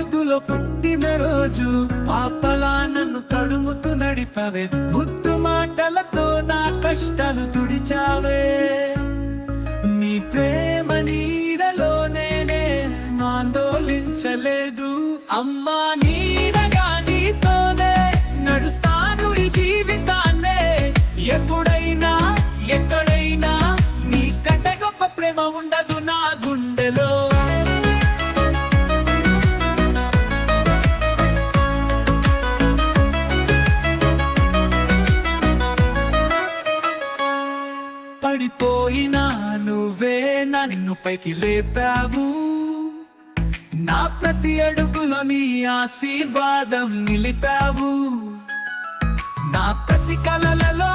వెలుగులో పుట్టిన రోజు పాపలా నన్ను తడుముతూ నడిపావే ముద్దు మాటలతో నా కష్టాలు తుడిచావే నీ ప్రేమ నీడలో నేనే ఆందోళించలేదు అమ్మా నీడగా నీతోనే నడుస్తాను ఈ జీవితాన్నే ఎప్పుడైనా ఎక్కడైనా నీ కంటే గొప్ప ప్రేమ ఉండదు నా గుండెలో పడిపోయినా నువ్వే నన్ను పైకి లేపావు నా ప్రతి అడుగులో నీ ఆశీర్వాదం నిలిపావు నా ప్రతి కలలలో